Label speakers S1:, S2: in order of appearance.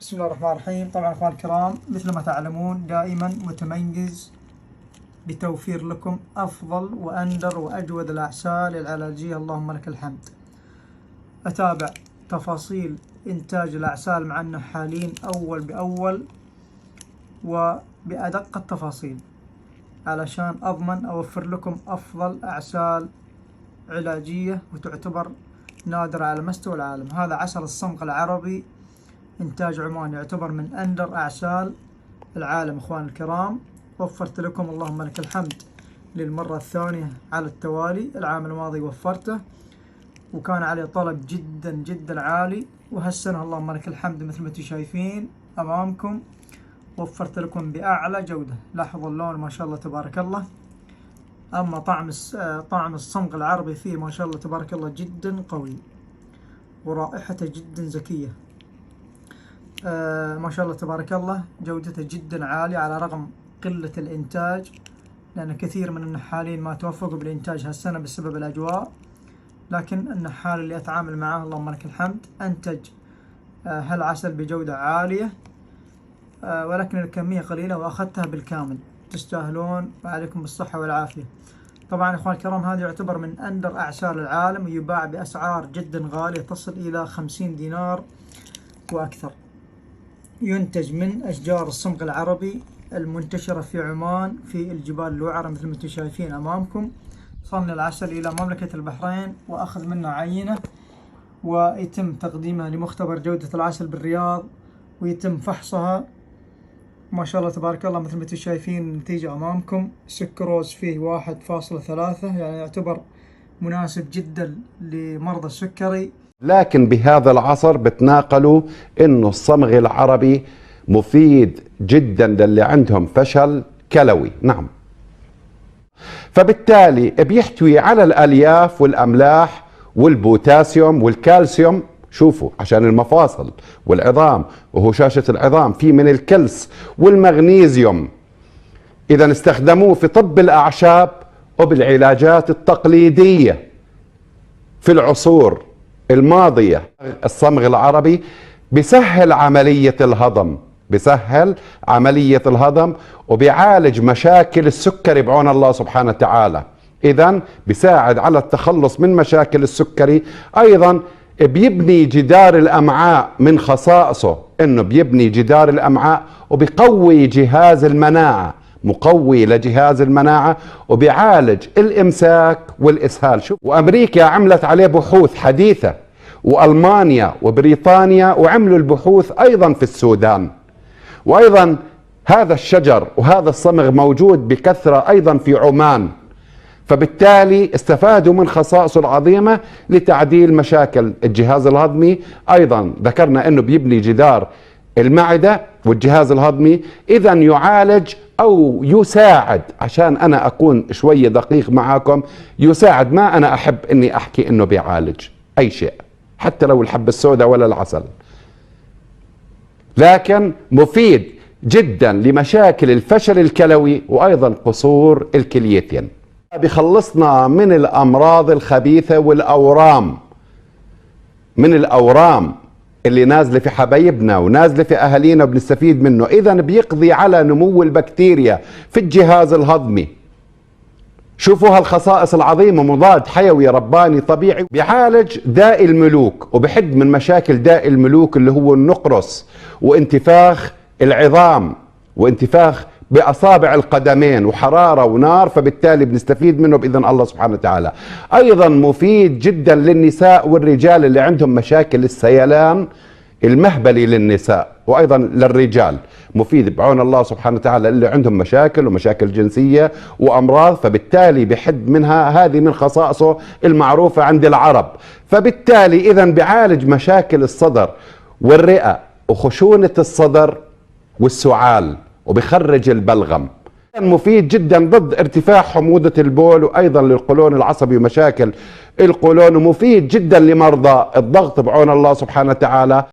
S1: بسم الله الرحمن الرحيم. طبعا اخوان الكرام، مثل ما تعلمون دائما متميز بتوفير لكم افضل واندر واجود الاعسال العلاجيه، اللهم لك الحمد. اتابع تفاصيل انتاج الاعسال مع النحالين اول باول وبادق التفاصيل علشان اضمن اوفر لكم افضل اعسال علاجيه وتعتبر نادرة على مستوى العالم. هذا عسل الصمغ العربي إنتاج عمان، يعتبر من أندر أعسال العالم. إخوان الكرام، وفرت لكم اللهم لك الحمد للمرة الثانية على التوالي. العام الماضي وفرته وكان عليه طلب جدا جدا عالي، وهالسنة اللهم لك الحمد مثل ما انتم شايفين أمامكم وفرت لكم بأعلى جودة. لاحظوا اللون ما شاء الله تبارك الله. أما طعم الصمغ العربي فيه ما شاء الله تبارك الله جدا قوي، ورائحته جدا زكية. ما شاء الله تبارك الله جودته جدا عالية على رغم قلة الإنتاج، لأن كثير من النحالين ما توفقوا بالإنتاج هالسنة بسبب الأجواء. لكن النحال اللي أتعامل معه اللهم لك الحمد أنتج هالعسل بجودة عالية، ولكن الكمية قليلة وأخذتها بالكامل. تستاهلون وعليكم بالصحة والعافية. طبعا إخوان الكرام، هذا يعتبر من أندر أعسال العالم ويباع بأسعار جدا غالية تصل إلى 50 دينار وأكثر. ينتج من أشجار الصمغ العربي المنتشرة في عمان في الجبال الوعرة مثل ما انتم شايفين أمامكم. وصلنا العسل إلى مملكة البحرين وأخذ منه عينة، ويتم تقديمها لمختبر جودة العسل بالرياض ويتم فحصها. ما شاء الله تبارك الله مثل ما انتم شايفين النتيجة أمامكم. سكروز فيه 1.3، يعني يعتبر مناسب جدا لمرضى السكري.
S2: لكن بهذا العصر بتناقلوا انه الصمغ العربي مفيد جدا للي عندهم فشل كلوي. نعم، فبالتالي بيحتوي على الالياف والاملاح والبوتاسيوم والكالسيوم. شوفوا، عشان المفاصل والعظام وهشاشة العظام، في من الكلس والمغنيسيوم. اذا استخدموه في طب الاعشاب وبالعلاجات التقليدية في العصور الماضية. الصمغ العربي بيسهل عملية الهضم وبيعالج مشاكل السكري بعون الله سبحانه وتعالى. إذن بيساعد على التخلص من مشاكل السكري. أيضا بيبني جدار الأمعاء، من خصائصه إنه بيبني جدار الأمعاء وبيقوي جهاز المناعة، مقوي لجهاز المناعة، وبيعالج الإمساك والإسهال. شوف، وأمريكا عملت عليه بحوث حديثة، وألمانيا وبريطانيا، وعملوا البحوث أيضا في السودان. وأيضا هذا الشجر وهذا الصمغ موجود بكثرة أيضا في عمان، فبالتالي استفادوا من خصائصه العظيمة لتعديل مشاكل الجهاز الهضمي. أيضا ذكرنا أنه بيبني جدار المعدة والجهاز الهضمي. إذا يعالج أو يساعد، عشان أنا أكون شوية دقيق معاكم، يساعد. ما أنا أحب أني أحكي أنه بيعالج أي شيء، حتى لو الحبة السوداء ولا العسل، لكن مفيد جدا لمشاكل الفشل الكلوي وأيضا قصور الكليتين. بيخلصنا من الأمراض الخبيثة والأورام، من الأورام اللي نازلة في حبايبنا ونازلة في أهالينا وبنستفيد منه. إذا بيقضي على نمو البكتيريا في الجهاز الهضمي. شوفوا هالخصائص العظيمة، مضاد حيوي رباني طبيعي، بيعالج داء الملوك وبحد من مشاكل داء الملوك اللي هو النقرس وانتفاخ العظام وانتفاخ بأصابع القدمين وحرارة ونار، فبالتالي بنستفيد منه بإذن الله سبحانه وتعالى. أيضا مفيد جدا للنساء والرجال اللي عندهم مشاكل السيلان المهبلي للنساء، وأيضا للرجال مفيد بعون الله سبحانه وتعالى اللي عندهم مشاكل ومشاكل جنسية وأمراض، فبالتالي بحد منها. هذه من خصائصه المعروفة عند العرب. فبالتالي إذا بيعالج مشاكل الصدر والرئة وخشونة الصدر والسعال، وبيخرج البلغم. مفيد جدا ضد ارتفاع حموضة البول، وأيضا للقولون العصبي ومشاكل القولون، ومفيد جدا لمرضى الضغط بعون الله سبحانه وتعالى.